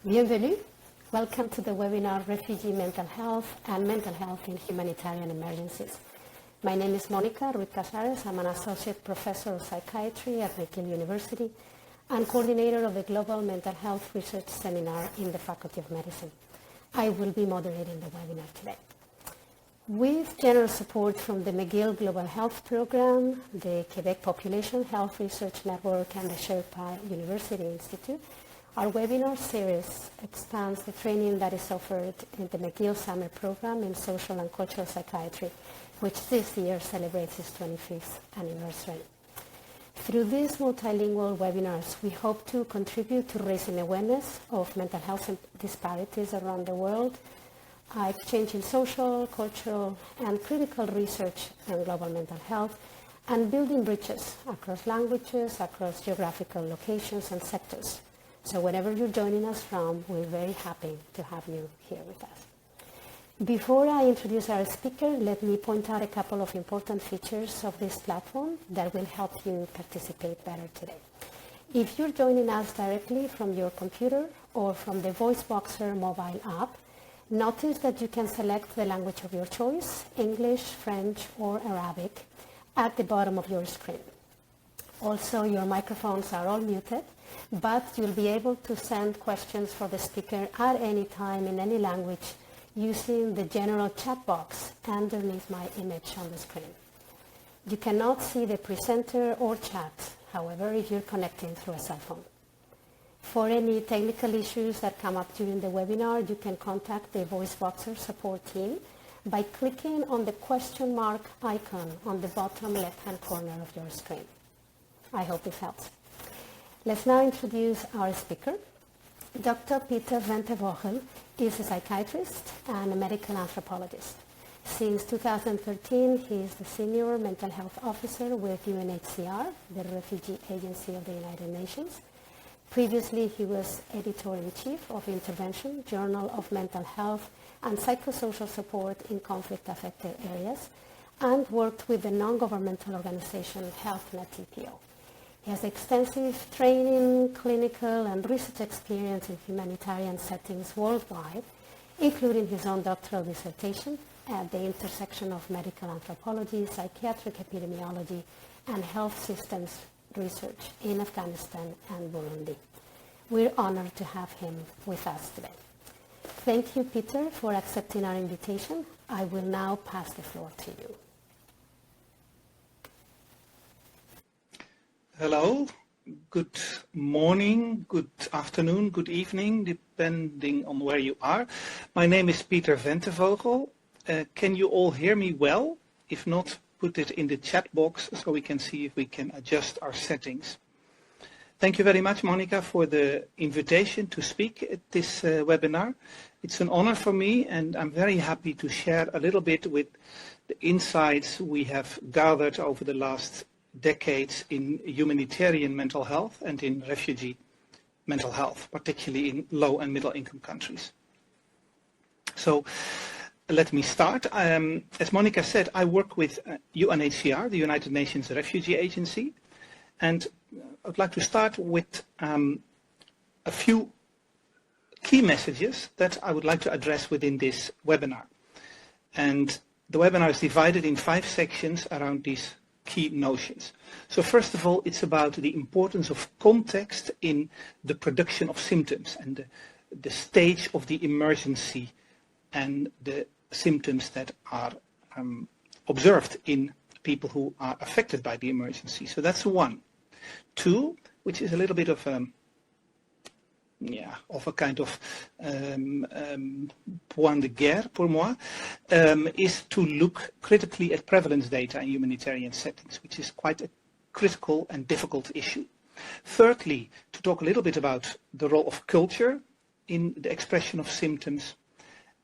Bienvenue. Welcome to the webinar Refugee Mental Health and Mental Health in Humanitarian Emergencies. My name is Monica Ruiz Casares. I'm an associate professor of psychiatry at McGill University and coordinator of the Global Mental Health Research Seminar in the Faculty of Medicine. I will be moderating the webinar today. With generous support from the McGill Global Health Program, the Quebec Population Health Research Network, and the Sherpa University Institute, our webinar series expands the training that is offered in the McGill Summer Program in Social and Cultural Psychiatry, which this year celebrates its 25th anniversary. Through these multilingual webinars, we hope to contribute to raising awareness of mental health disparities around the world, exchanging social, cultural, and critical research on global mental health, and building bridges across languages, across geographical locations and sectors. So wherever you're joining us from, we're very happy to have you here with us. Before I introduce our speaker, let me point out a couple of important features of this platform that will help you participate better today. If you're joining us directly from your computer or from the VoiceBoxer mobile app, notice that you can select the language of your choice, English, French, or Arabic, at the bottom of your screen. Also, your microphones are all muted, but you'll be able to send questions for the speaker at any time in any language using the general chat box underneath my image on the screen. You cannot see the presenter or chat, however, if you're connecting through a cell phone. For any technical issues that come up during the webinar, you can contact the VoiceBoxer support team by clicking on the question mark icon on the bottom left-hand corner of your screen. I hope this helps. Let's now introduce our speaker. Dr. Peter Ventevogel is a psychiatrist and a medical anthropologist. Since 2013, he is the Senior Mental Health Officer with UNHCR, the Refugee Agency of the United Nations. Previously, he was Editor-in-Chief of Intervention, Journal of Mental Health and Psychosocial Support in Conflict-Affected Areas, and worked with the non-governmental organization HealthNet TPO. He has extensive training, clinical, and research experience in humanitarian settings worldwide, including his own doctoral dissertation at the intersection of medical anthropology, psychiatric epidemiology, and health systems research in Afghanistan and Burundi. We're honored to have him with us today. Thank you, Peter, for accepting our invitation. I will now pass the floor to you. Hello, good morning, good afternoon, good evening, depending on where you are. My name is Peter Ventevogel. Can you all hear me well? If not, put it in the chat box so we can see if we can adjust our settings. Thank you very much, Monica, for the invitation to speak at this webinar. It's an honor for me, and I'm very happy to share a little bit with the insights we have gathered over the last decades in humanitarian mental health and in refugee mental health, particularly in low and middle income countries. So let me start. As Monica said, I work with UNHCR, the United Nations Refugee Agency, and I'd like to start with a few key messages that I would like to address within this webinar. And the webinar is divided in 5 sections around these key notions. So first of all, it's about the importance of context in the production of symptoms and the stage of the emergency and the symptoms that are observed in people who are affected by the emergency. So that's 1. 2, which is a little bit of a kind of point de guerre pour moi, is to look critically at prevalence data in humanitarian settings, which is quite a critical and difficult issue. Thirdly, to talk a little bit about the role of culture in the expression of symptoms,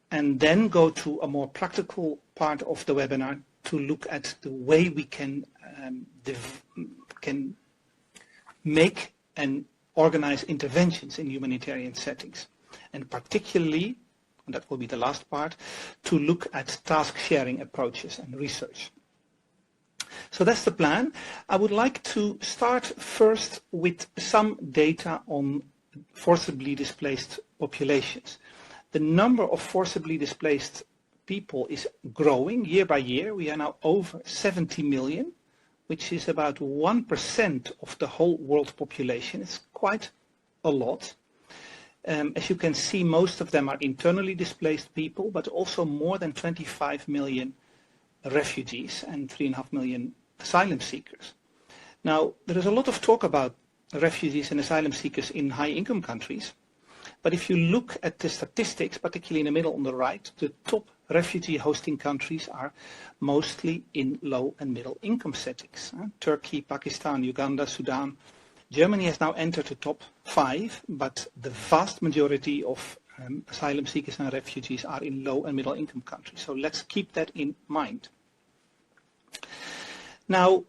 and then go to a more practical part of the webinar to look at the way we can make and organize interventions in humanitarian settings, and particularly, and that will be the last part, to look at task sharing approaches and research. So that's the plan. I would like to start first with some data on forcibly displaced populations. The number of forcibly displaced people is growing year by year. We are now over 70 million, which is about 1% of the whole world population. It's quite a lot. As you can see, most of them are internally displaced people, but also more than 25 million refugees and 3.5 million asylum seekers. Now, there is a lot of talk about refugees and asylum seekers in high-income countries, but if you look at the statistics, particularly in the middle on the right, the top refugee hosting countries are mostly in low and middle income settings. Turkey, Pakistan, Uganda, Sudan. Germany has now entered the top 5, but the vast majority of asylum seekers and refugees are in low and middle income countries. So let's keep that in mind. Now,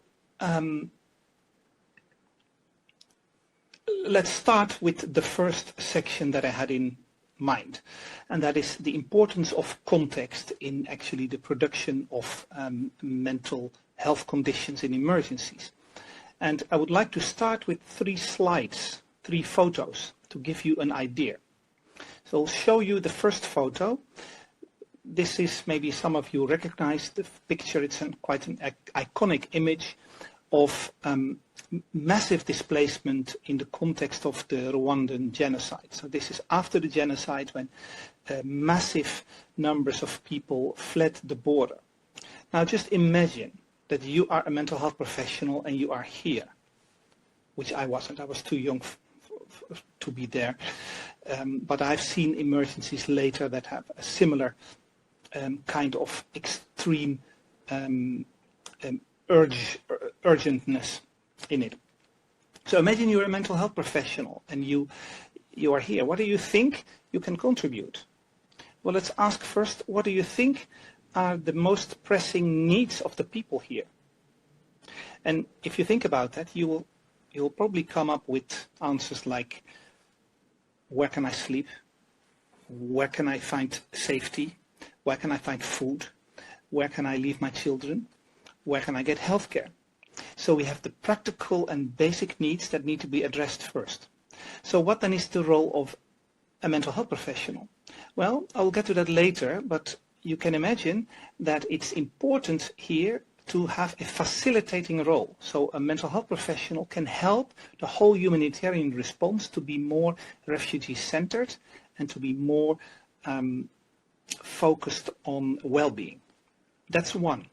let's start with the first section that I had in mind, and that is the importance of context in actually the production of mental health conditions in emergencies. And I would like to start with 3 slides, 3 photos, to give you an idea. So I'll show you the first photo. This is, maybe some of you recognize the picture. It's quite an iconic image of massive displacement in the context of the Rwandan genocide. So this is after the genocide, when massive numbers of people fled the border. Now just imagine that you are a mental health professional and you are here, which I wasn't. I was too young to be there. But I've seen emergencies later that have a similar kind of extreme urgentness in it. So imagine you're a mental health professional and you are here. What do you think you can contribute? Well, let's ask first, what do you think are the most pressing needs of the people here? And if you think about that, you'll probably come up with answers like, where can I sleep? Where can I find safety? Where can I find food? Where can I leave my children? Where can I get healthcare? So we have the practical and basic needs that need to be addressed first. So what then is the role of a mental health professional? Well, I'll get to that later, but you can imagine that it's important here to have a facilitating role. So a mental health professional can help the whole humanitarian response to be more refugee-centered and to be more focused on well-being. That's one.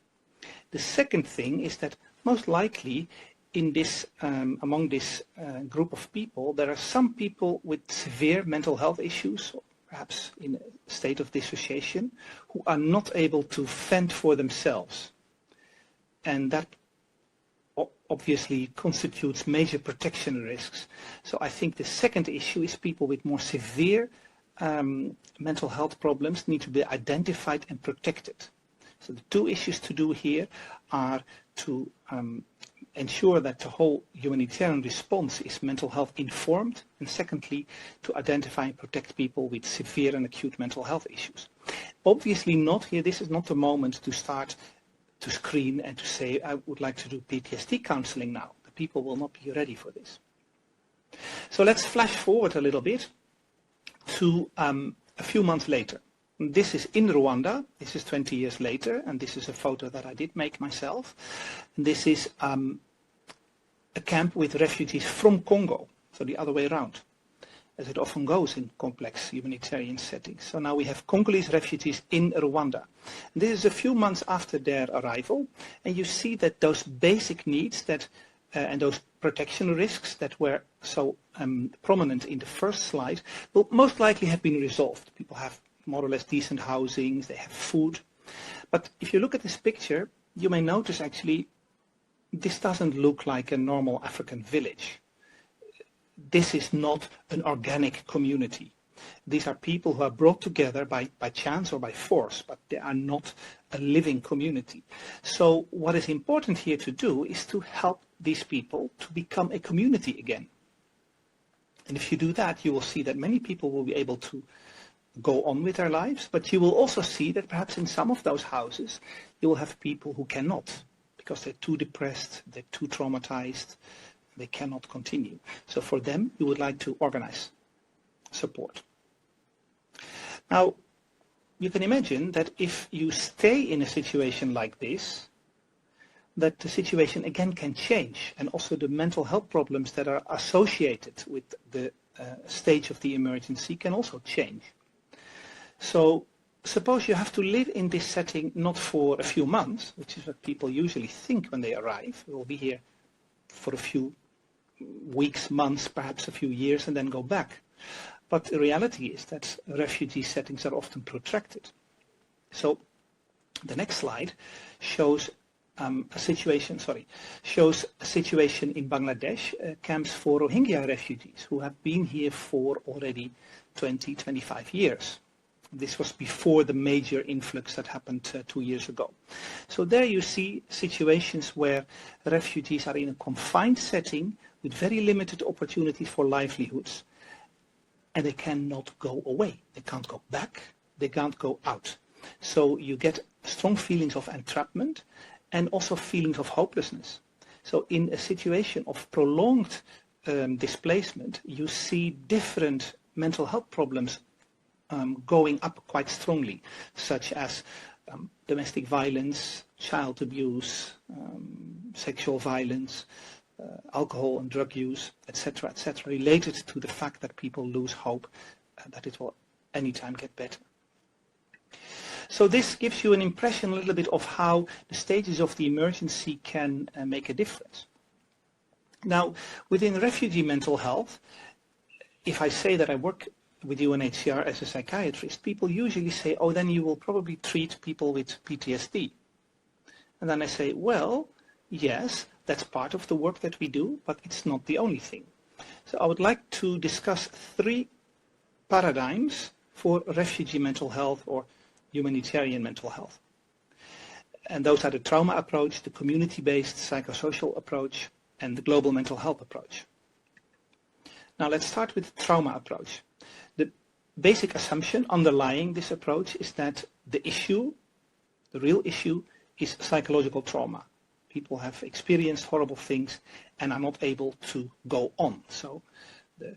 The second thing is that most likely in this, among this group of people, there are some people with severe mental health issues, perhaps in a state of dissociation, who are not able to fend for themselves. And that obviously constitutes major protection risks. So I think the second issue is people with more severe mental health problems need to be identified and protected. So the 2 issues to do here are to ensure that the whole humanitarian response is mental health informed, and secondly, to identify and protect people with severe and acute mental health issues. Obviously not here, this is not the moment to start to screen and to say, I would like to do PTSD counseling now. The people will not be ready for this. So let's flash forward a little bit to a few months later. This is in Rwanda. This is 20 years later, and this is a photo that I did make myself. And this is a camp with refugees from Congo, so the other way around, as it often goes in complex humanitarian settings. So now we have Congolese refugees in Rwanda. And this is a few months after their arrival, and you see that those basic needs that and those protection risks that were so prominent in the first slide will most likely have been resolved. People have more or less decent housing, they have food. But if you look at this picture, you may notice actually this doesn't look like a normal African village. This is not an organic community. These are people who are brought together by chance or by force, but they are not a living community. So what is important here to do is to help these people to become a community again. And if you do that, you will see that many people will be able to go on with their lives, but you will also see that perhaps in some of those houses, you will have people who cannot, because they're too depressed, they're too traumatized, they cannot continue. So for them, you would like to organize support. Now, you can imagine that if you stay in a situation like this, that the situation again can change, and also the mental health problems that are associated with the stage of the emergency can also change. So suppose you have to live in this setting not for a few months, which is what people usually think when they arrive. We'll be here for a few weeks, months, perhaps a few years, and then go back. But the reality is that refugee settings are often protracted. So the next slide shows a situation in Bangladesh, camps for Rohingya refugees who have been here for already 20-25 years. This was before the major influx that happened 2 years ago. So there you see situations where refugees are in a confined setting with very limited opportunities for livelihoods, and they cannot go away. They can't go back, they can't go out. So you get strong feelings of entrapment and also feelings of hopelessness. So in a situation of prolonged displacement, you see different mental health problems going up quite strongly, such as domestic violence, child abuse, sexual violence, alcohol and drug use, etc., related to the fact that people lose hope that it will anytime get better. So this gives you an impression a little bit of how the stages of the emergency can make a difference. Now, within refugee mental health, if I say that I work with UNHCR as a psychiatrist, people usually say, oh, then you will probably treat people with PTSD. And then I say, well, yes, that's part of the work that we do, but it's not the only thing. So I would like to discuss 3 paradigms for refugee mental health or humanitarian mental health. And those are the trauma approach, the community-based psychosocial approach, and the global mental health approach. Now let's start with the trauma approach. The basic assumption underlying this approach is that the real issue, is psychological trauma. People have experienced horrible things and are not able to go on. So the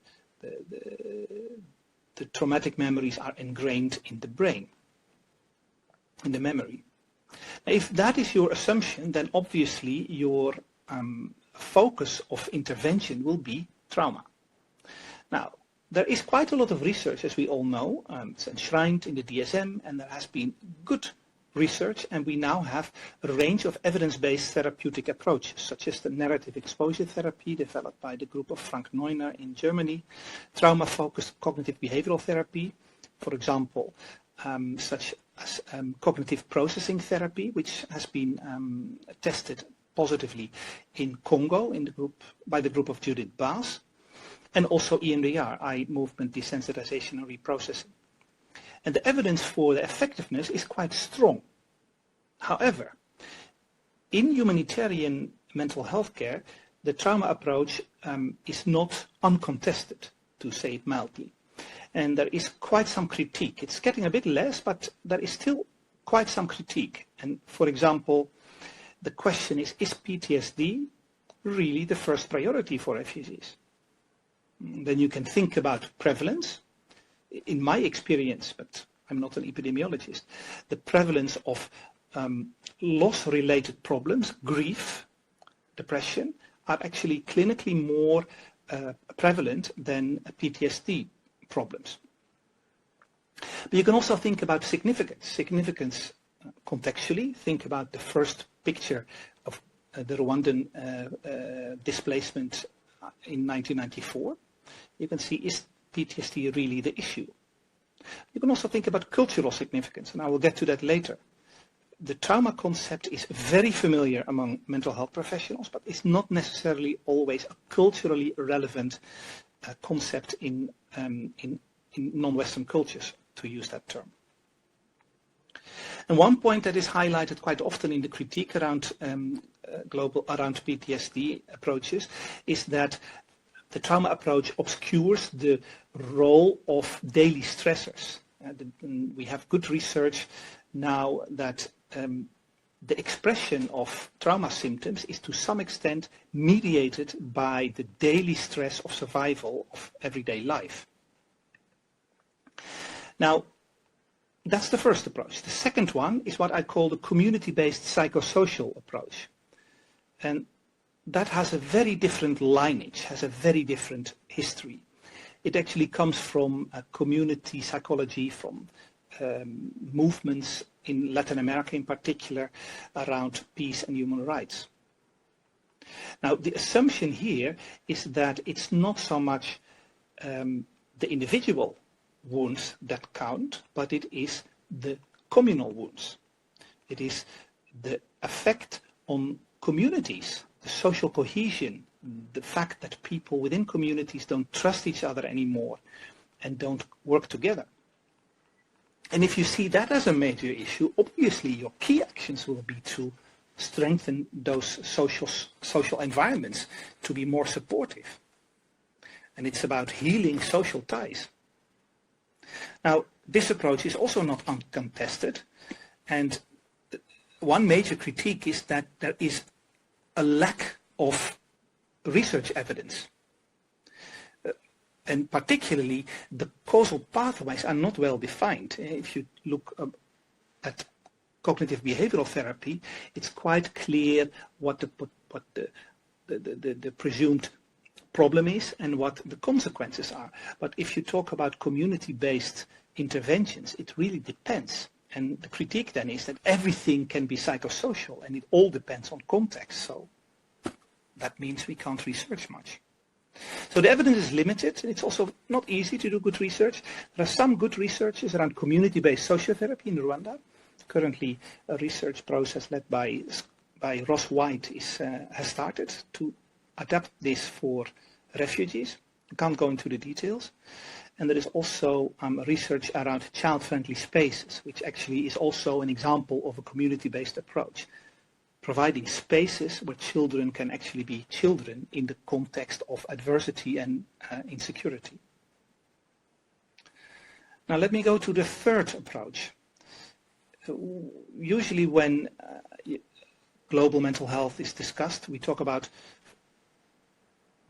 traumatic memories are ingrained in the brain, in the memory. Now, if that is your assumption, then obviously your focus of intervention will be trauma. Now, there is quite a lot of research, as we all know. It's enshrined in the DSM, and there has been good research, and we now have a range of evidence-based therapeutic approaches, such as the narrative exposure therapy developed by the group of Frank Neuner in Germany, trauma-focused cognitive behavioral therapy, for example, such as cognitive processing therapy, which has been tested positively in Congo by the group of Judith Baas, and also EMDR, eye movement desensitization and reprocessing. And the evidence for the effectiveness is quite strong. However, in humanitarian mental health care, the trauma approach is not uncontested, to say it mildly. And there is quite some critique. It's getting a bit less, but there is still quite some critique. And for example, the question is PTSD really the first priority for refugees? Then you can think about prevalence. In my experience, but I'm not an epidemiologist, the prevalence of loss-related problems, grief, depression, are actually clinically more prevalent than PTSD problems. But you can also think about significance contextually. Think about the first picture of the Rwandan displacement in 1994. You can see, is PTSD really the issue? You can also think about cultural significance, and I will get to that later. The trauma concept is very familiar among mental health professionals, but it's not necessarily always a culturally relevant concept in non-Western cultures, to use that term. And one point that is highlighted quite often in the critique around around PTSD approaches is that the trauma approach obscures the role of daily stressors. We have good research now that the expression of trauma symptoms is to some extent mediated by the daily stress of survival of everyday life. Now, that's the first approach. The second one is what I call the community-based psychosocial approach. And that has a very different lineage, has a very different history. It actually comes from community psychology, from movements in Latin America in particular around peace and human rights. Now, the assumption here is that it's not so much the individual wounds that count, but it is the communal wounds. It is the effect on communities, the social cohesion, the fact that people within communities don't trust each other anymore and don't work together. And if you see that as a major issue, obviously your key actions will be to strengthen those social environments to be more supportive. And it's about healing social ties. Now, this approach is also not uncontested, and one major critique is that there is a lack of research evidence. And particularly, the causal pathways are not well defined. If you look at cognitive behavioral therapy, it's quite clear what the presumed problem is and what the consequences are. But if you talk about community-based interventions, it really depends. And the critique then is that everything can be psychosocial and it all depends on context. So that means we can't research much. So the evidence is limited. It's also not easy to do good research. There are some good researches around community-based sociotherapy in Rwanda. Currently, a research process led by Ross White has started to adapt this for refugees. I can't go into the details. And there is also research around child-friendly spaces, which actually is also an example of a community-based approach, providing spaces where children can actually be children in the context of adversity and insecurity. Now let me go to the third approach. Usually when global mental health is discussed, we talk about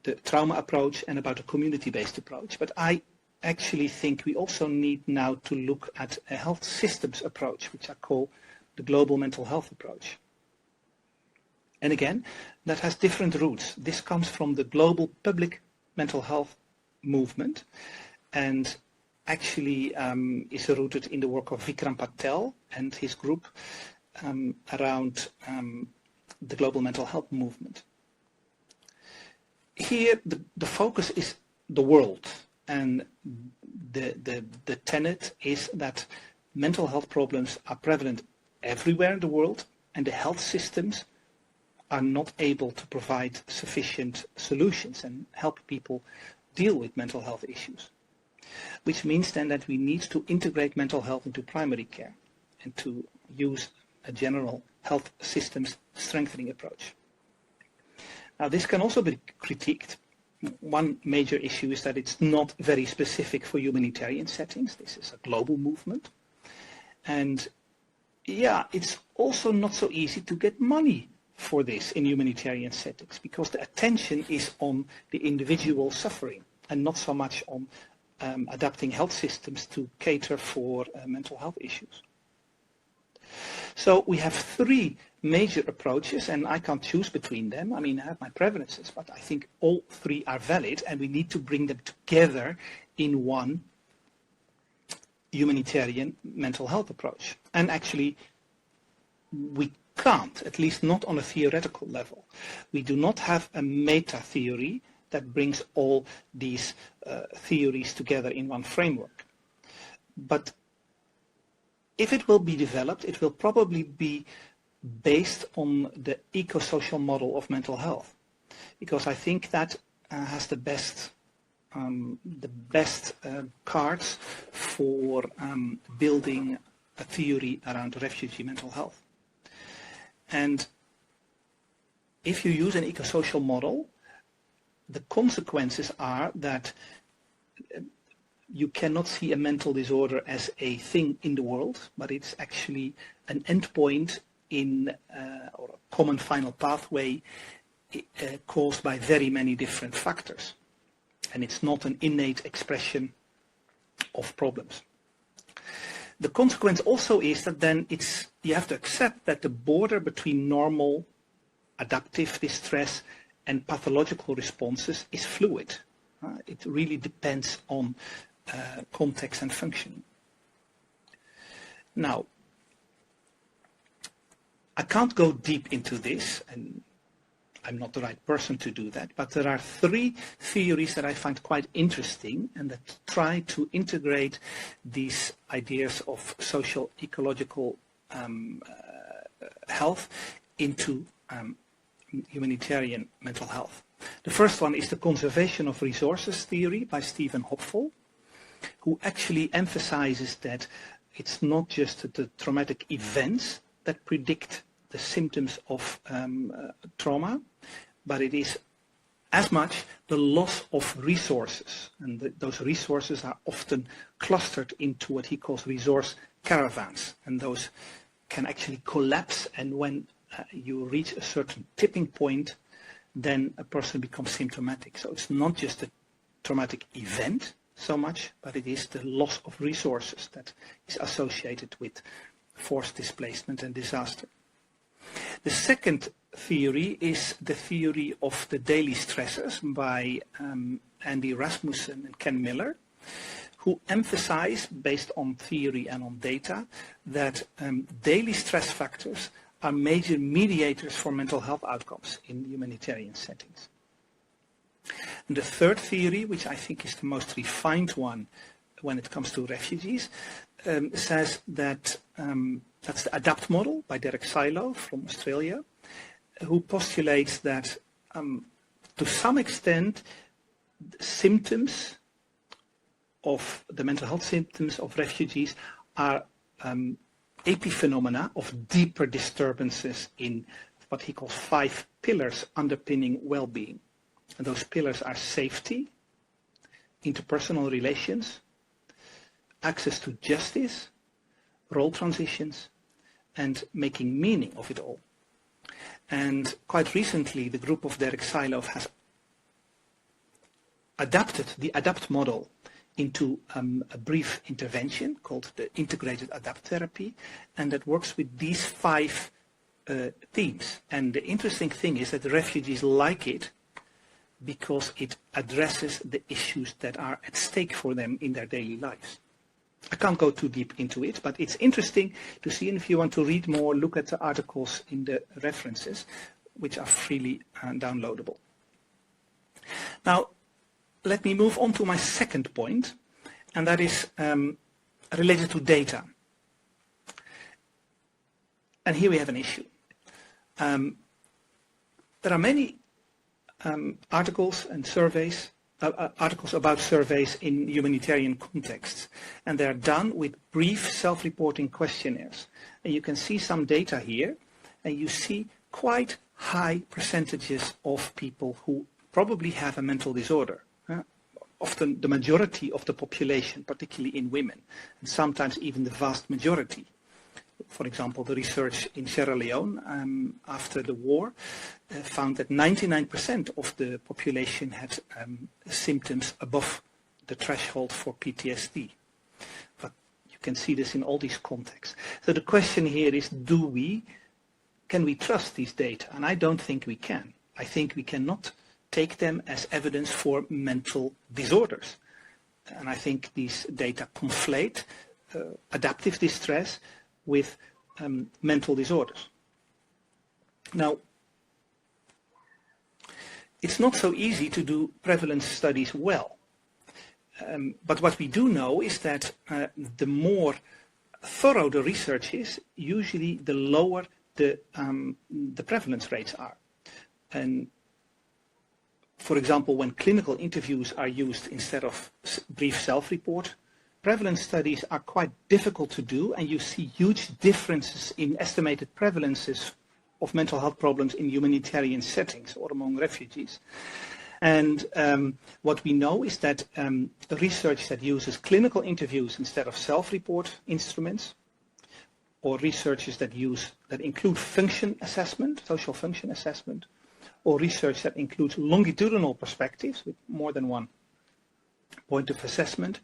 the trauma approach and about a community-based approach. But I actually think we also need now to look at a health systems approach, which I call the global mental health approach. And again, that has different roots. This comes from the global public mental health movement and actually is rooted in the work of Vikram Patel and his group around the global mental health movement. Here, the focus is the world, and the tenet is that mental health problems are prevalent everywhere in the world, and the health systems are not able to provide sufficient solutions and help people deal with mental health issues. Which means then that we need to integrate mental health into primary care and to use a general health systems strengthening approach. Now this can also be critiqued. One major issue is that it's not very specific for humanitarian settings. This is a global movement. And yeah, it's also not so easy to get money for this in humanitarian settings because the attention is on the individual suffering and not so much on adapting health systems to cater for mental health issues. So we have three major approaches, and I can't choose between them. I mean, I have my preferences, but I think all three are valid, and we need to bring them together in one humanitarian mental health approach. And actually, we can't, at least not on a theoretical level. We do not have a meta-theory that brings all these theories together in one framework. But if it will be developed, it will probably be based on the eco-social model of mental health, because I think that has the best cards for building a theory around refugee mental health. And if you use an eco-social model, the consequences are that you cannot see a mental disorder as a thing in the world, but it's actually an endpoint in or a common final pathway caused by very many different factors. And it's not an innate expression of problems. The consequence also is that then you have to accept that the border between normal adaptive distress and pathological responses is fluid. It really depends on context and functioning. Now, I can't go deep into this, and I'm not the right person to do that, but there are 3 theories that I find quite interesting and that try to integrate these ideas of social ecological health into humanitarian mental health. The first one is the conservation of resources theory by Stephen Hopful, who actually emphasizes that it's not just the traumatic events that predict the symptoms of trauma, but it is as much the loss of resources. And those resources are often clustered into what he calls resource caravans. And those can actually collapse, and when you reach a certain tipping point, then a person becomes symptomatic. So it's not just a traumatic event so much, but it is the loss of resources that is associated with forced displacement and disaster. The second theory is the theory of the daily stressors by Andy Rasmussen and Ken Miller, who emphasize, based on theory and on data, that daily stress factors are major mediators for mental health outcomes in humanitarian settings. And the third theory, which I think is the most refined one when it comes to refugees, says that that's the ADAPT model by Derek Silo from Australia, who postulates that to some extent symptoms of the mental health symptoms of refugees are epiphenomena of deeper disturbances in what he calls 5 pillars underpinning well-being. And those pillars are safety, interpersonal relations, access to justice, role transitions, and making meaning of it all. And quite recently, the group of Derek Silo has adapted the ADAPT model into a brief intervention called the integrated adapt therapy, and that works with these 5 themes. And the interesting thing is that the refugees like it because it addresses the issues that are at stake for them in their daily lives. I can't go too deep into it, but it's interesting to see, and if you want to read more, look at the articles in the references, which are freely downloadable. Now, let me move on to my second point, and that is related to data. And here we have an issue. There are many articles and surveys, articles about surveys in humanitarian contexts, and they are done with brief self-reporting questionnaires. And you can see some data here, and you see quite high percentages of people who probably have a mental disorder. Often the majority of the population, particularly in women, and sometimes even the vast majority. For example, the research in Sierra Leone after the war found that 99% of the population had symptoms above the threshold for PTSD. But you can see this in all these contexts. So the question here is, can we trust these data? And I don't think we can. I think we cannot take them as evidence for mental disorders. And I think these data conflate adaptive distress with mental disorders. Now, it's not so easy to do prevalence studies well. But what we do know is that the more thorough the research is, usually the lower the prevalence rates are. And for example, when clinical interviews are used instead of brief self-report, prevalence studies are quite difficult to do, and you see huge differences in estimated prevalences of mental health problems in humanitarian settings or among refugees. And what we know is that research that uses clinical interviews instead of self-report instruments, or researches that include function assessment, social function assessment, or research that includes longitudinal perspectives with more than one point of assessment,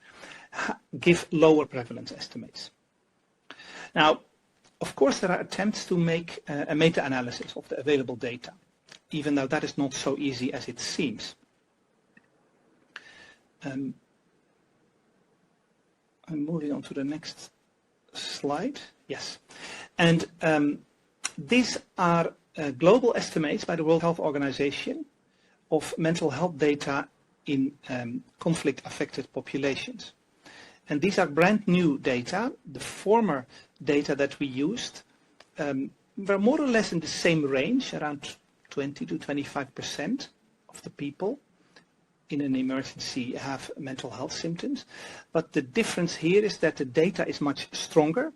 give lower prevalence estimates. Now, of course, there are attempts to make a meta-analysis of the available data, even though that is not so easy as it seems. I'm moving on to the next slide. Yes. And these are global estimates by the World Health Organization of mental health data in conflict-affected populations. And these are brand new data. The former data that we used were more or less in the same range, around 20 to 25% of the people in an emergency have mental health symptoms. But the difference here is that the data is much stronger,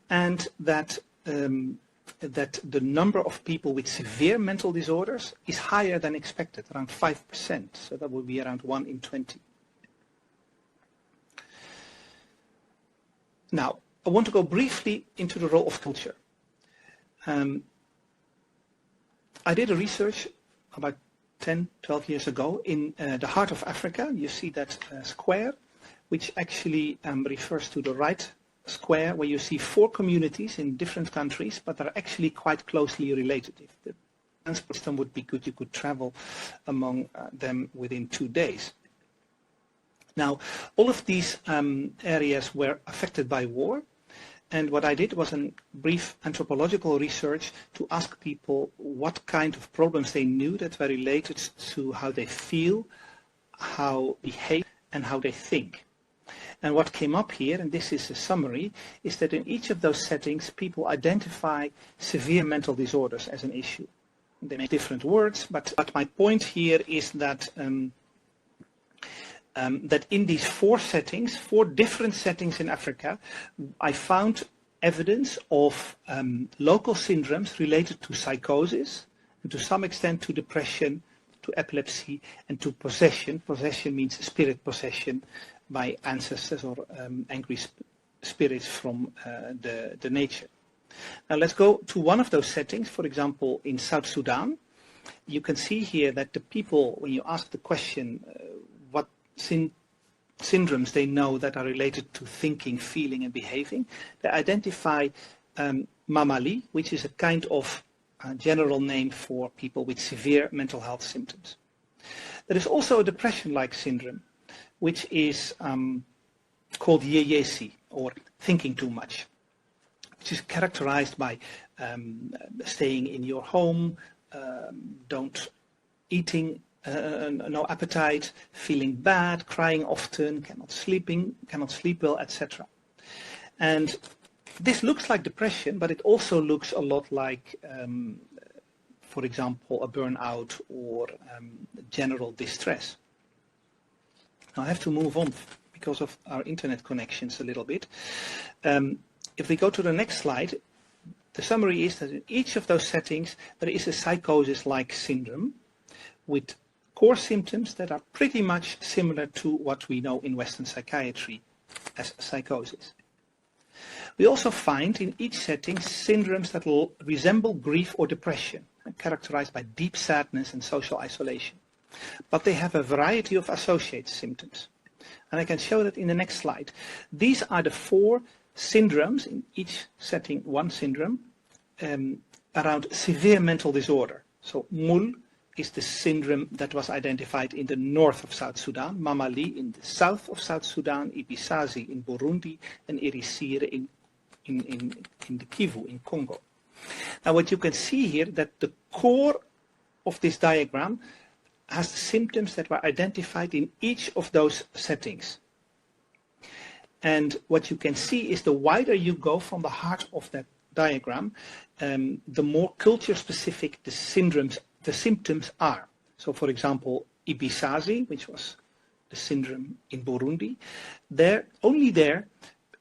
and that the number of people with severe mental disorders is higher than expected, around 5%. So that would be around 1 in 20. Now, I want to go briefly into the role of culture. I did a research about 10, 12 years ago in the heart of Africa. You see that square, which actually refers to the right square, where you see 4 communities in different countries, but they're actually quite closely related. If the transport system would be good, you could travel among them within 2 days. Now, all of these areas were affected by war, and what I did was a brief anthropological research to ask people what kind of problems they knew that were related to how they feel, how they behave, and how they think. And what came up here, and this is a summary, is that in each of those settings, people identify severe mental disorders as an issue. They make different words, but my point here is that that in these 4 settings, 4 different settings in Africa, I found evidence of local syndromes related to psychosis, and to some extent to depression, to epilepsy, and to possession. Possession means spirit possession by ancestors or angry spirits from the nature. Now let's go to one of those settings, for example, in South Sudan. You can see here that the people, when you ask the question, what syndromes they know that are related to thinking, feeling, and behaving, they identify mamali, which is a kind of general name for people with severe mental health symptoms. There is also a depression-like syndrome, which is called IASC, or thinking too much, which is characterized by staying in your home, eating, no appetite, feeling bad, crying often, cannot sleep well, etc. And this looks like depression, but it also looks a lot like, for example, a burnout or general distress. Now I have to move on because of our internet connections a little bit. If we go to the next slide, the summary is that in each of those settings there is a psychosis-like syndrome with core symptoms that are pretty much similar to what we know in Western psychiatry as psychosis. We also find in each setting syndromes that will resemble grief or depression, characterized by deep sadness and social isolation. But they have a variety of associated symptoms. And I can show that in the next slide. These are the 4 syndromes, in each setting one syndrome, around severe mental disorder. So MUL is the syndrome that was identified in the north of South Sudan, Mamali in the south of South Sudan, Ibisazi in Burundi, and Irisire in the Kivu in Congo. Now what you can see here, that the core of this diagram has the symptoms that were identified in each of those settings. And what you can see is the wider you go from the heart of that diagram, the more culture-specific the symptoms are. So for example, Ibisazi, which was the syndrome in Burundi, only there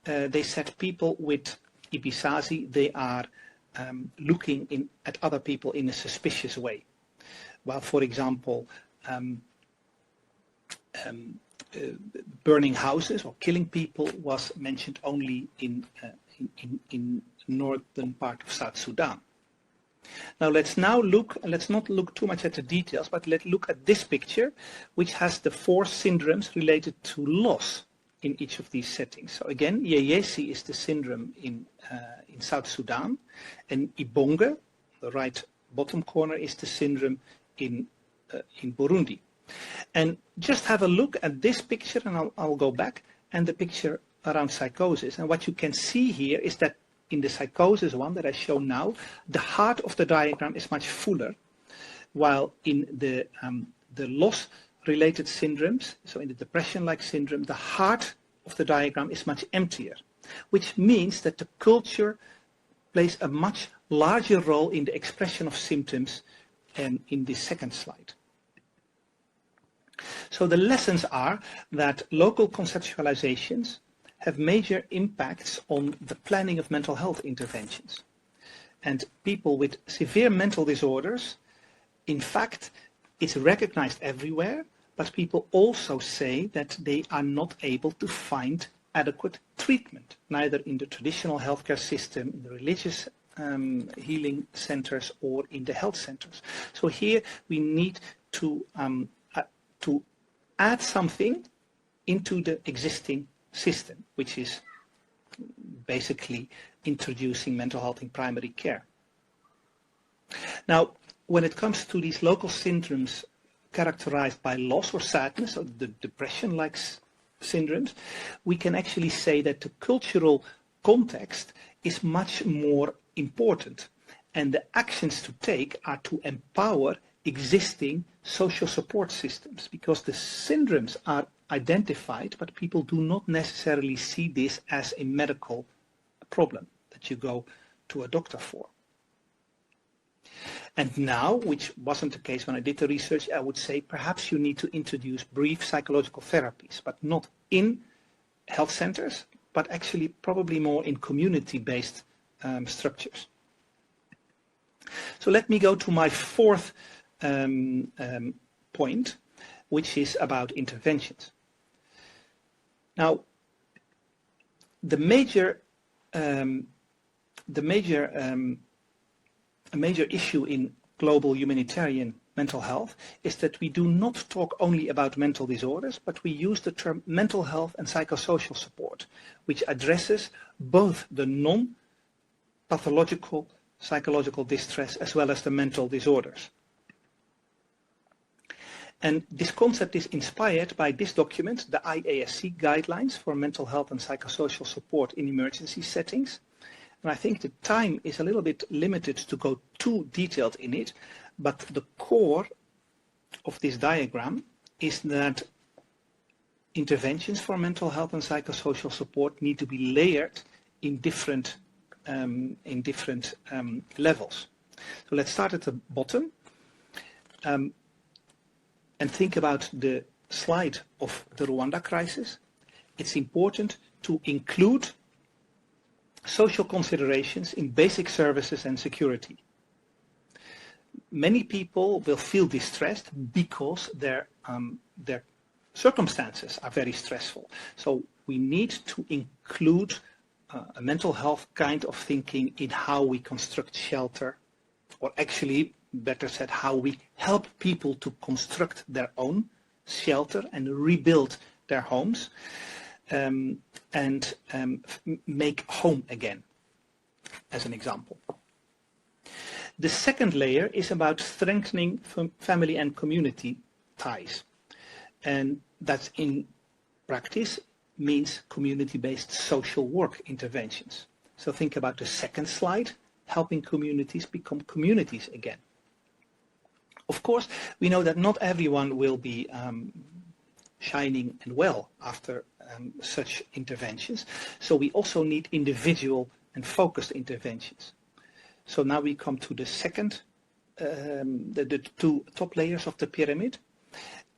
they said people with Ibisazi, they are looking at other people in a suspicious way. While, for example, burning houses or killing people was mentioned only in northern part of South Sudan. Now let's not look too much at the details, but let's look at this picture, which has the 4 syndromes related to loss. in each of these settings. So again, IASC is the syndrome in South Sudan, and Ibonge, the right bottom corner, is the syndrome in Burundi. And just have a look at this picture, and I'll go back, and the picture around psychosis. And what you can see here is that in the psychosis one that I show now, the heart of the diagram is much fuller, while in the loss-related syndromes, so in the depression-like syndrome, the heart of the diagram is much emptier, which means that the culture plays a much larger role in the expression of symptoms in this second slide. So the lessons are that local conceptualizations have major impacts on the planning of mental health interventions. And people with severe mental disorders, in fact, it's recognized everywhere, but people also say that they are not able to find adequate treatment, neither in the traditional healthcare system, in the religious healing centers, or in the health centers. So here we need to add something into the existing system, which is basically introducing mental health in primary care. Now, when it comes to these local syndromes characterized by loss or sadness, or the depression-like syndromes, we can actually say that the cultural context is much more important, and the actions to take are to empower existing social support systems, because the syndromes are identified, but people do not necessarily see this as a medical problem that you go to a doctor for. And now, which wasn't the case when I did the research, I would say perhaps you need to introduce brief psychological therapies, but not in health centers, but actually probably more in community-based structures. So let me go to my fourth point, which is about interventions. Now, a major issue in global humanitarian mental health is that we do not talk only about mental disorders, but we use the term mental health and psychosocial support, which addresses both the non-pathological psychological distress as well as the mental disorders. And this concept is inspired by this document, the IASC guidelines for mental health and psychosocial support in emergency settings. And I think the time is a little bit limited to go too detailed in it, but the core of this diagram is that interventions for mental health and psychosocial support need to be layered in different levels. So let's start at the bottom and think about the slide of the Rwanda crisis. It's important to include social considerations in basic services and security. Many people will feel distressed because their circumstances are very stressful. So we need to include a mental health kind of thinking in how we construct shelter, or actually, better said, how we help people to construct their own shelter and rebuild their homes. And make home again, as an example. The second layer is about strengthening family and community ties. And that in practice means community-based social work interventions. So think about the second slide, helping communities become communities again. Of course, we know that not everyone will be shining and well after such interventions. So we also need individual and focused interventions. So now we come to the second, the two top layers of the pyramid.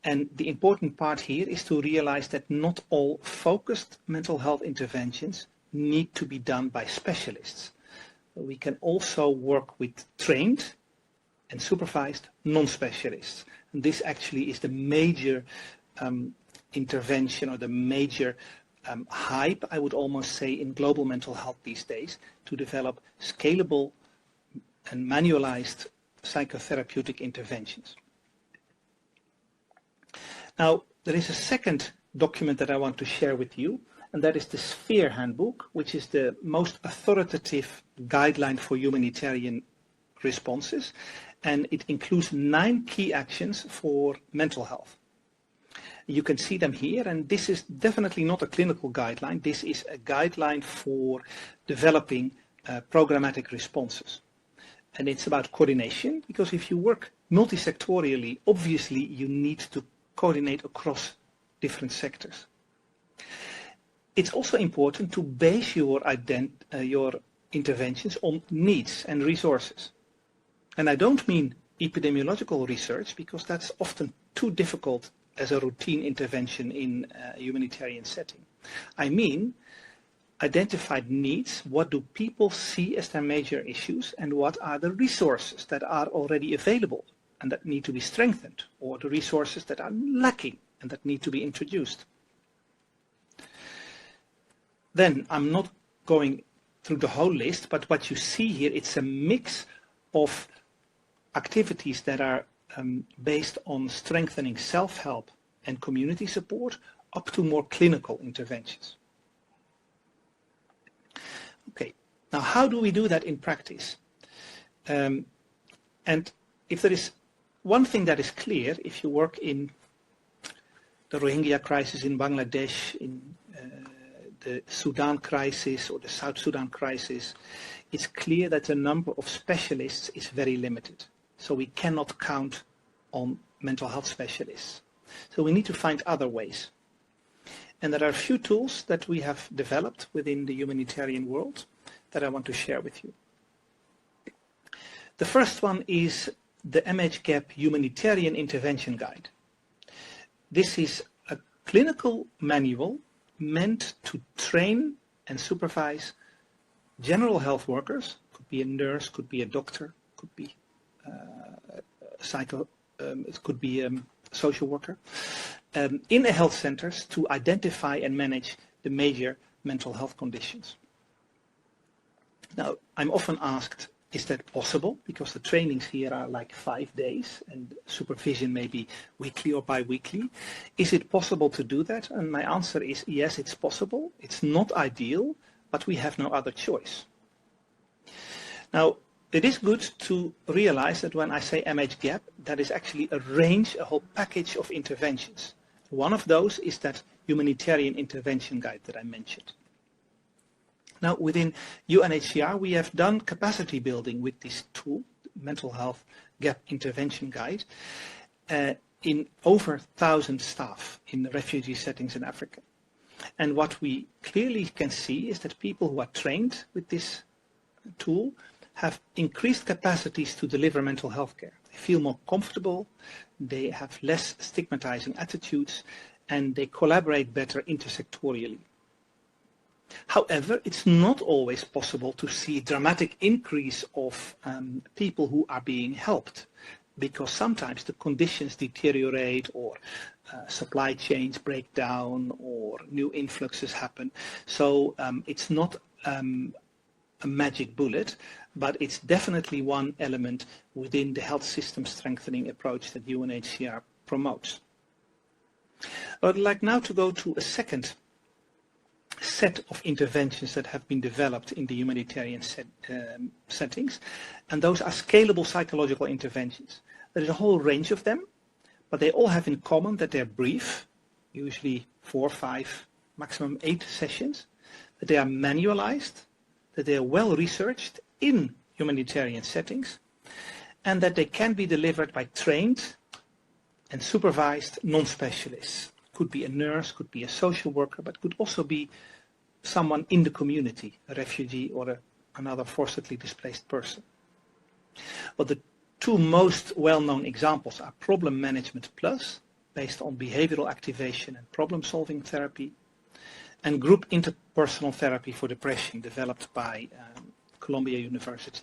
And the important part here is to realize that not all focused mental health interventions need to be done by specialists. We can also work with trained and supervised non-specialists. And this actually is the major intervention, or the major hype, I would almost say, in global mental health these days, to develop scalable and manualized psychotherapeutic interventions. Now, there is a second document that I want to share with you, and that is the Sphere Handbook, which is the most authoritative guideline for humanitarian responses, and it includes 9 key actions for mental health. You can see them here, and this is definitely not a clinical guideline. This is a guideline for developing programmatic responses. And it's about coordination, because if you work multi-sectorially, obviously you need to coordinate across different sectors. It's also important to base your interventions on needs and resources. And I don't mean epidemiological research, because that's often too difficult as a routine intervention in a humanitarian setting. I mean identified needs. What do people see as their major issues, and what are the resources that are already available and that need to be strengthened, or the resources that are lacking and that need to be introduced. Then I'm not going through the whole list, but what you see here, it's a mix of activities that are based on strengthening self-help and community support, up to more clinical interventions. Okay, now how do we do that in practice? And if there is one thing that is clear, if you work in the Rohingya crisis in Bangladesh, in the Sudan crisis or the South Sudan crisis, it's clear that the number of specialists is very limited. So we cannot count on mental health specialists. So we need to find other ways. And there are a few tools that we have developed within the humanitarian world that I want to share with you. The first one is the MHGAP Humanitarian Intervention Guide. This is a clinical manual meant to train and supervise general health workers, could be a nurse, could be a doctor, could be it could be a social worker, in the health centers to identify and manage the major mental health conditions. Now, I'm often asked, is that possible? Because the trainings here are like 5 days and supervision maybe weekly or bi-weekly. Is it possible to do that? And my answer is yes, it's possible. It's not ideal, but we have no other choice. Now, it is good to realize that when I say MHGAP, that is actually a range, a whole package of interventions. One of those is that Humanitarian Intervention Guide that I mentioned. Now, within UNHCR, we have done capacity building with this tool, Mental Health Gap Intervention Guide, in over 1,000 staff in refugee settings in Africa. And what we clearly can see is that people who are trained with this tool have increased capacities to deliver mental health care. They feel more comfortable, they have less stigmatizing attitudes, and they collaborate better intersectorially. However, it's not always possible to see a dramatic increase of people who are being helped, because sometimes the conditions deteriorate, or supply chains break down, or new influxes happen. So it's not a magic bullet, but it's definitely one element within the health system strengthening approach that UNHCR promotes. I would like now to go to a second set of interventions that have been developed in the humanitarian settings, and those are scalable psychological interventions. There is a whole range of them, but they all have in common that they're brief, usually 4, 5, maximum 8 sessions, that they are manualized, that they are well researched in humanitarian settings, and that they can be delivered by trained and supervised non-specialists. Could be a nurse, could be a social worker, but could also be someone in the community, a refugee or another forcibly displaced person. Well, the 2 most well-known examples are Problem Management Plus, based on behavioral activation and problem-solving therapy, and Group Interpersonal Therapy for Depression, developed by Columbia University.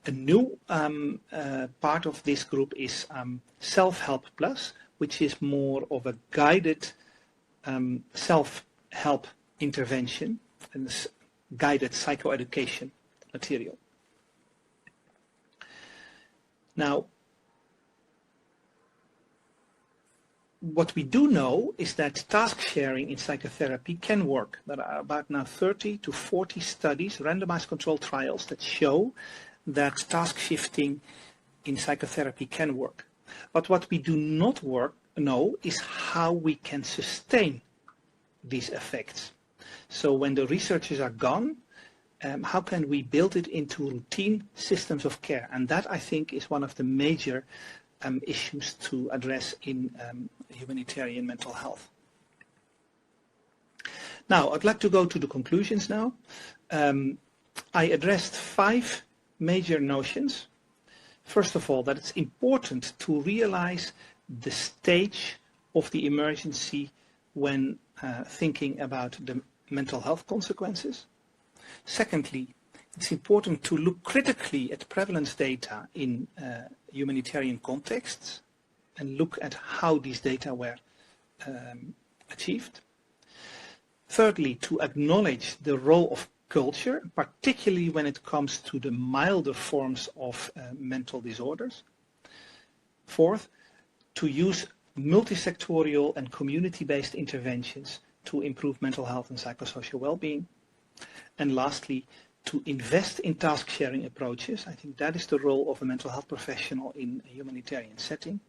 A new part of this group is Self-Help Plus, which is more of a guided self-help intervention and guided psychoeducation material. Now, what we do know is that task sharing in psychotherapy can work. There are about now 30 to 40 studies, randomized controlled trials, that show that task shifting in psychotherapy can work. But what we do not know is how we can sustain these effects. So when the researchers are gone, how can we build it into routine systems of care? And that, I think, is one of the major issues to address in humanitarian mental health. Now, I'd like to go to the conclusions now. I addressed 5 major notions. First of all, that it's important to realize the stage of the emergency when thinking about the mental health consequences. Secondly, it's important to look critically at prevalence data in humanitarian contexts and look at how these data were achieved. Thirdly, to acknowledge the role of culture, particularly when it comes to the milder forms of mental disorders. Fourth, to use multisectorial and community-based interventions to improve mental health and psychosocial well-being. And lastly, to invest in task-sharing approaches. I think that is the role of a mental health professional in a humanitarian setting.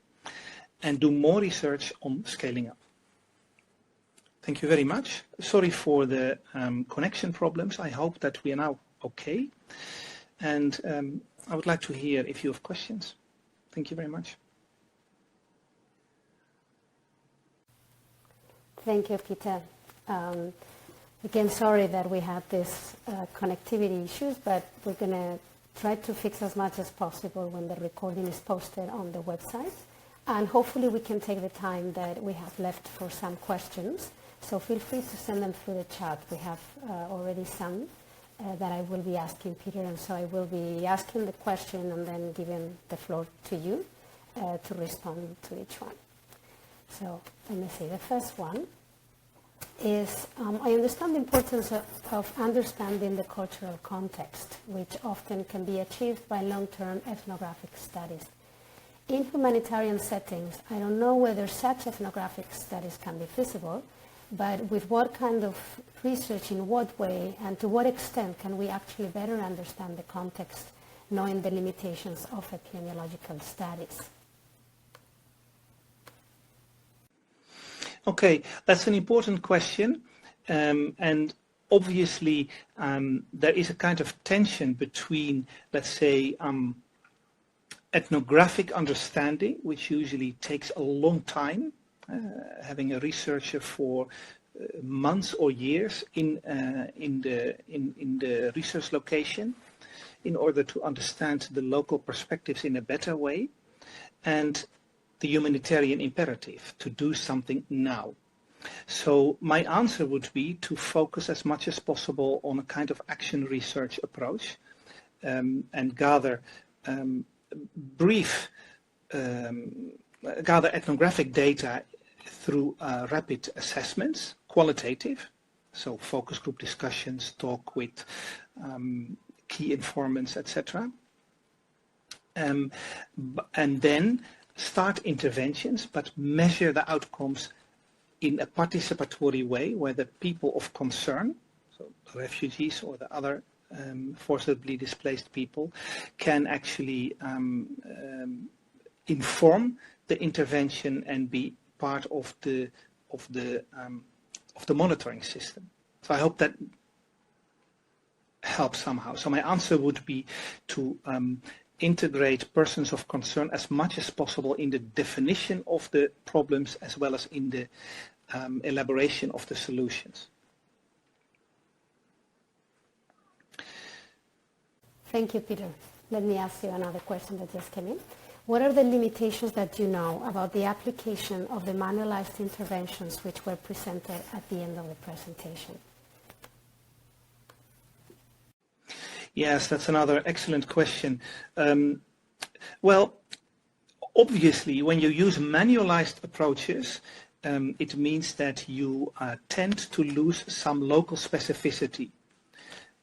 And do more research on scaling up. Thank you very much. Sorry for the connection problems. I hope that we are now okay. And I would like to hear if you have questions. Thank you very much. Thank you, Peter. Again, sorry that we had this connectivity issues, but we're going to try to fix as much as possible when the recording is posted on the website. And hopefully we can take the time that we have left for some questions. So feel free to send them through the chat. We have already some that I will be asking Peter, and so I will be asking the question and then giving the floor to you to respond to each one. So let me see. The first one is, I understand the importance of understanding the cultural context, which often can be achieved by long-term ethnographic studies. In humanitarian settings, I don't know whether such ethnographic studies can be feasible, but with what kind of research, in what way, and to what extent can we actually better understand the context, knowing the limitations of epidemiological studies? Okay, that's an important question, and obviously there is a kind of tension between, let's say, ethnographic understanding, which usually takes a long time, having a researcher for months or years in the research location in order to understand the local perspectives in a better way, and the humanitarian imperative to do something now. So my answer would be to focus as much as possible on a kind of action research approach and gather gather ethnographic data through rapid assessments, qualitative, so focus group discussions, talk with key informants, etc. And then start interventions, but measure the outcomes in a participatory way where the people of concern, so the refugees or the other forcibly displaced people, can actually inform the intervention and be part of the monitoring system. So I hope that helps somehow. So my answer would be to integrate persons of concern as much as possible in the definition of the problems as well as in the elaboration of the solutions. Thank you, Peter. Let me ask you another question that just came in. What are the limitations that you know about the application of the manualized interventions which were presented at the end of the presentation? Yes, that's another excellent question. Well, obviously, when you use manualized approaches, it means that you tend to lose some local specificity.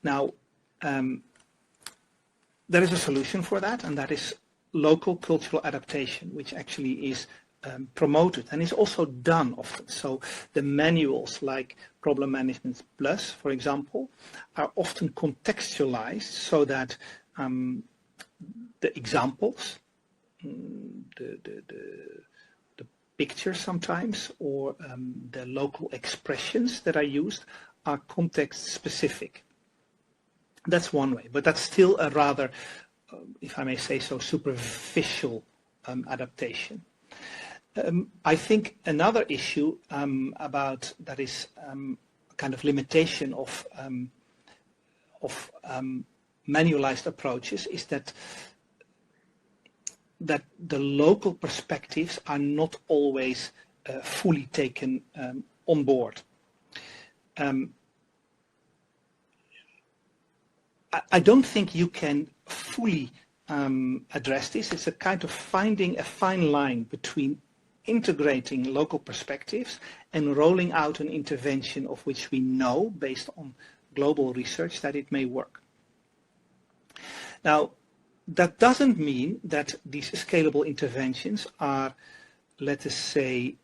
Now, there is a solution for that, and that is local cultural adaptation, which actually is promoted and is also done often. So the manuals like Problem Management Plus, for example, are often contextualized so that the examples, the pictures sometimes, or the local expressions that are used are context specific. That's one way, but that's still a rather, if I may say so, superficial adaptation. I think another issue about that is kind of limitation of manualized approaches is that the local perspectives are not always fully taken on board. I don't think you can fully address this. It's a kind of finding a fine line between integrating local perspectives and rolling out an intervention of which we know, based on global research, that it may work. Now, that doesn't mean that these scalable interventions are, let us say,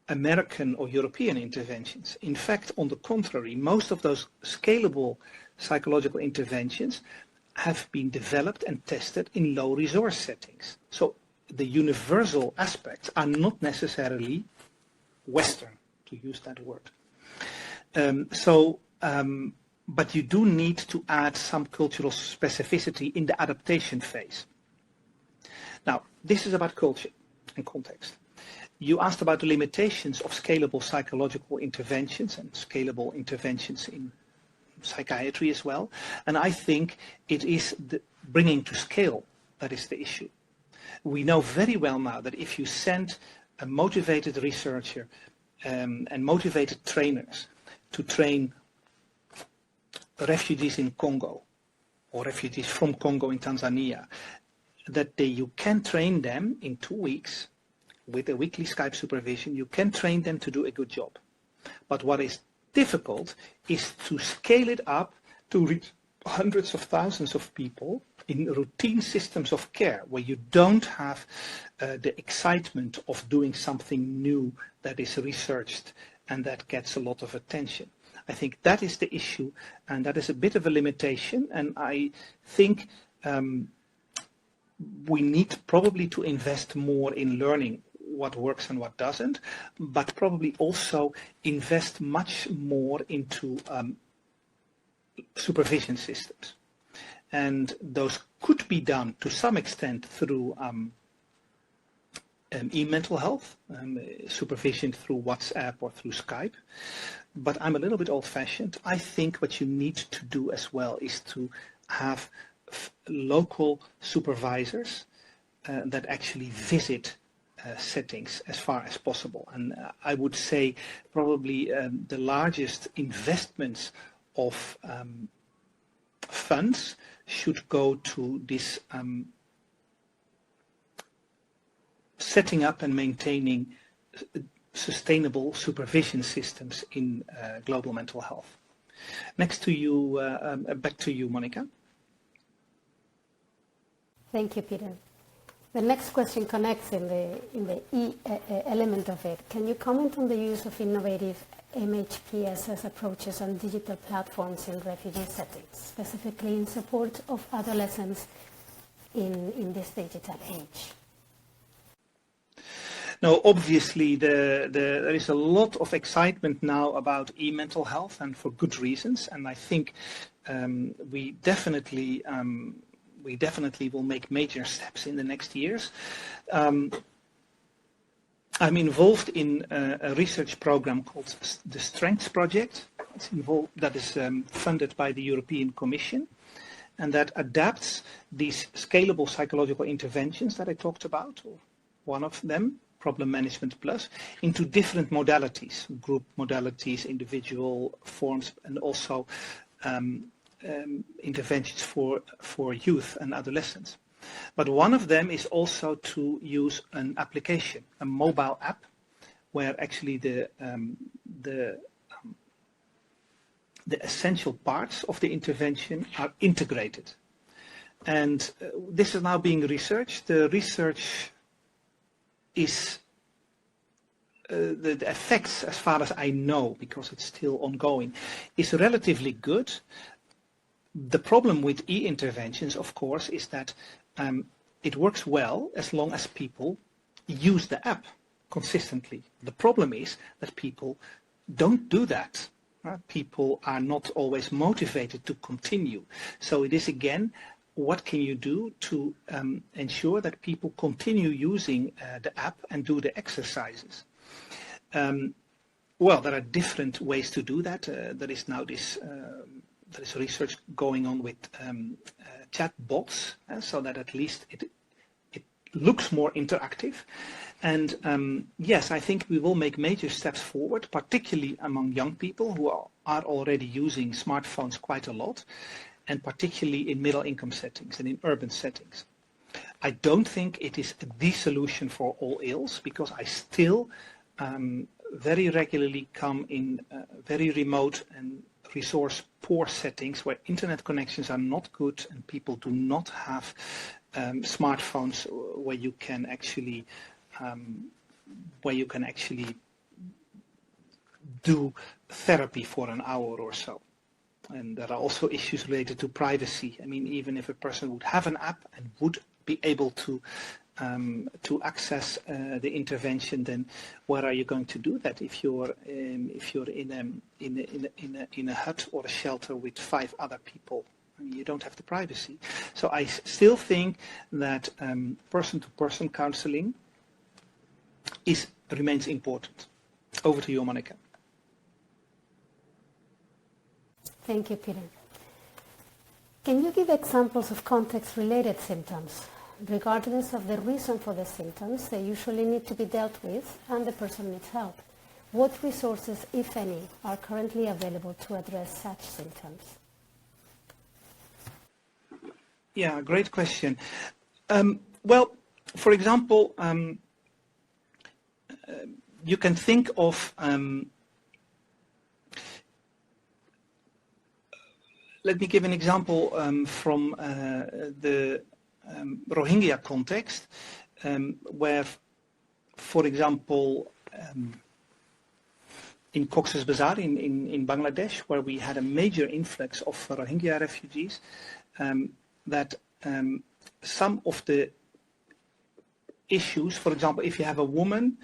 American or European interventions. In fact, on the contrary, most of those scalable psychological interventions have been developed and tested in low resource settings. So the universal aspects are not necessarily Western, to use that word. But you do need to add some cultural specificity in the adaptation phase. Now, this is about culture and context. You asked about the limitations of scalable psychological interventions and scalable interventions in psychiatry as well. And I think it is the bringing to scale that is the issue. We know very well now that if you send a motivated researcher and motivated trainers to train refugees in Congo or refugees from Congo in Tanzania, that you can train them in 2 weeks with a weekly Skype supervision. You can train them to do a good job. But what is difficult is to scale it up to reach hundreds of thousands of people in routine systems of care where you don't have the excitement of doing something new that is researched and that gets a lot of attention. I think that is the issue, and that is a bit of a limitation, and I think we need probably to invest more in learning what works and what doesn't, but probably also invest much more into supervision systems. And those could be done to some extent through e-mental health, supervision through WhatsApp or through Skype. But I'm a little bit old-fashioned. I think what you need to do as well is to have local supervisors that actually visit settings as far as possible. And I would say probably the largest investments of funds should go to this setting up and maintaining sustainable supervision systems in global mental health. Next to you, back to you, Monica. Thank you, Peter. The next question connects in the element of it. Can you comment on the use of innovative MHPSS approaches on digital platforms in refugee settings, specifically in support of adolescents in this digital age? Now, obviously, there is a lot of excitement now about e-mental health, and for good reasons. And I think we definitely will make major steps in the next years. I'm involved in a research program called the Strengths Project. That is funded by the European Commission, and that adapts these scalable psychological interventions that I talked about, or one of them, Problem Management Plus, into different modalities, group modalities, individual forms, and also interventions for youth and adolescents. But one of them is also to use an application, a mobile app, where actually the essential parts of the intervention are integrated. And this is now being researched. The research is the effects, as far as I know, because it's still ongoing, is relatively good. The problem with e-interventions, of course, is that it works well as long as people use the app consistently. The problem is that people don't do that. People are not always motivated to continue. So it is, again, what can you do to ensure that people continue using the app and do the exercises? Well, there are different ways to do that. There is now this there is research going on with chat bots, so that at least it looks more interactive. And yes, I think we will make major steps forward, particularly among young people who are already using smartphones quite a lot, and particularly in middle-income settings and in urban settings. I don't think it is the solution for all ills, because I still very regularly come in very remote and resource-poor settings where internet connections are not good and people do not have smartphones where you can actually do therapy for an hour or so. And there are also issues related to privacy. I mean, even if a person would have an app and would be able to access the intervention, then where are you going to do that if you're in a hut or a shelter with 5 other people? I mean, you don't have the privacy. So I still think that person-to-person counseling remains important. Over to you, Monica. Thank you, Peter. Can you give examples of context-related symptoms? Regardless of the reason for the symptoms, they usually need to be dealt with and the person needs help. What resources, if any, are currently available to address such symptoms? Yeah, great question. Well, for example, you can think of let me give an example from the Rohingya context, where, for example, in Cox's Bazar in Bangladesh, where we had a major influx of Rohingya refugees, that some of the issues, for example, if you have a woman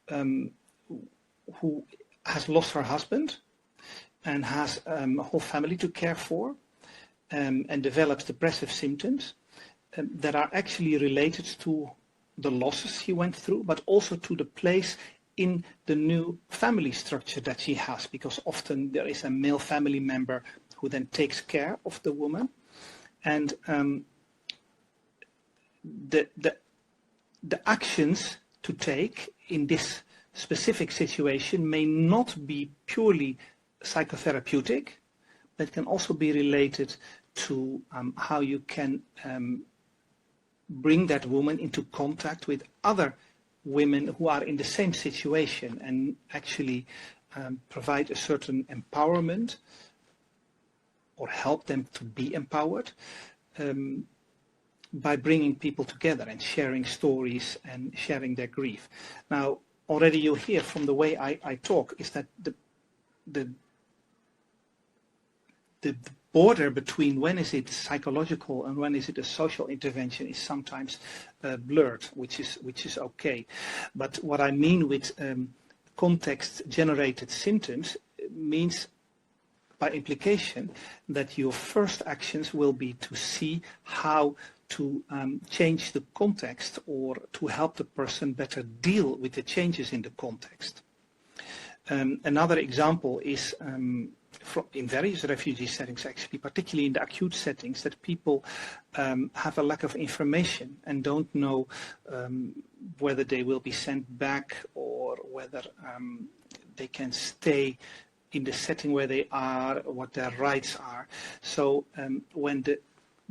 who has lost her husband and has a whole family to care for and develops depressive symptoms that are actually related to the losses he went through, but also to the place in the new family structure that she has, because often there is a male family member who then takes care of the woman. And the actions to take in this specific situation may not be purely psychotherapeutic, but can also be related to how you can bring that woman into contact with other women who are in the same situation and actually provide a certain empowerment or help them to be empowered by bringing people together and sharing stories and sharing their grief. Now, already you hear from the way I talk is that the border between when is it psychological and when is it a social intervention is sometimes blurred, which is okay. But what I mean with context-generated symptoms means by implication that your first actions will be to see how to change the context or to help the person better deal with the changes in the context. Another example is in various refugee settings, actually, particularly in the acute settings, that people have a lack of information and don't know whether they will be sent back or whether they can stay in the setting where they are, what their rights are. So when the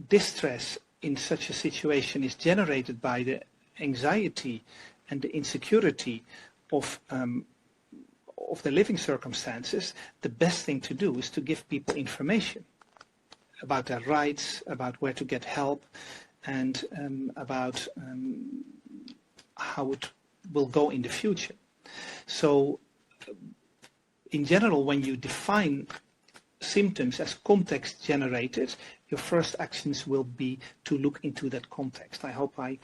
distress in such a situation is generated by the anxiety and the insecurity of the living circumstances, the best thing to do is to give people information about their rights, about where to get help, and about how will go in the future. So in general, when you define symptoms as context generated, your first actions will be to look into that context. I hope I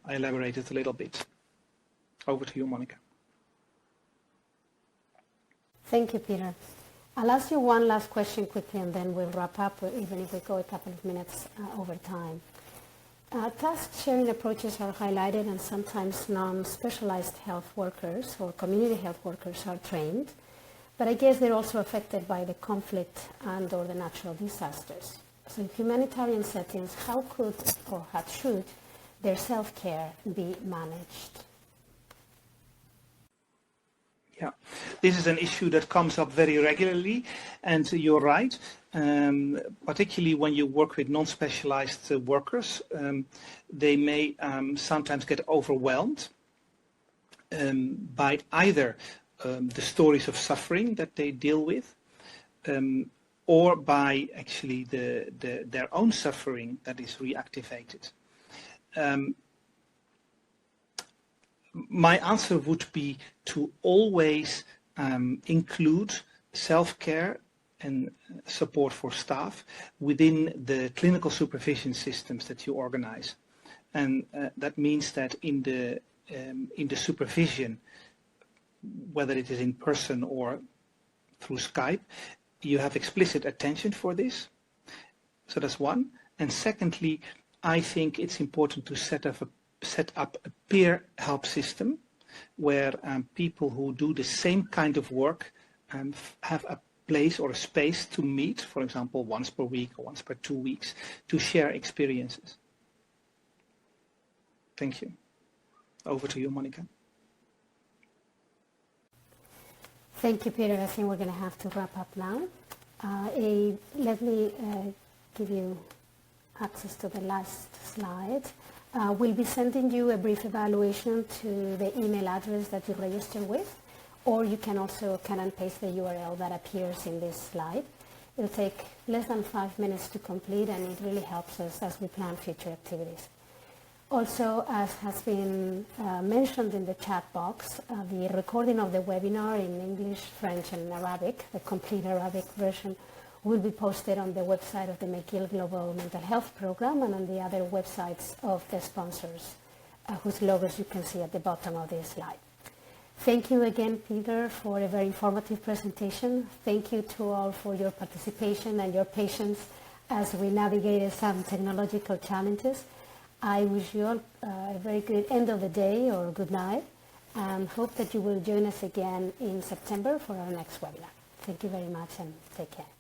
elaborated a little bit. Over to you, Monica. Thank you, Peter. I'll ask you one last question quickly and then we'll wrap up, even if we go a couple of minutes over time. Task sharing approaches are highlighted, and sometimes non-specialized health workers or community health workers are trained, but I guess they're also affected by the conflict and or the natural disasters. So in humanitarian settings, how could or how should their self-care be managed? Yeah, this is an issue that comes up very regularly, and you're right. Particularly when you work with non-specialized workers, they may sometimes get overwhelmed by either the stories of suffering that they deal with, or by actually their own suffering that is reactivated. My answer would be to always include self-care and support for staff within the clinical supervision systems that you organize. And that means that in the supervision, whether it is in person or through Skype, you have explicit attention for this. So that's one. And secondly, I think it's important to set up a peer help system where people who do the same kind of work have a place or a space to meet, for example, once per week or once per 2 weeks, to share experiences. Thank you. Over to you, Monica. Thank you, Peter. I think we're going to have to wrap up now. Let me give you access to the last slide. We'll be sending you a brief evaluation to the email address that you register with, or you can also cut and paste the URL that appears in this slide. It'll take less than 5 minutes to complete, and it really helps us as we plan future activities. Also, as has been mentioned in the chat box, the recording of the webinar in English, French, and Arabic, the complete Arabic version, will be posted on the website of the McGill Global Mental Health Program and on the other websites of the sponsors, whose logos you can see at the bottom of this slide. Thank you again, Peter, for a very informative presentation. Thank you to all for your participation and your patience as we navigated some technological challenges. I wish you all a very good end of the day or good night, and hope that you will join us again in September for our next webinar. Thank you very much and take care.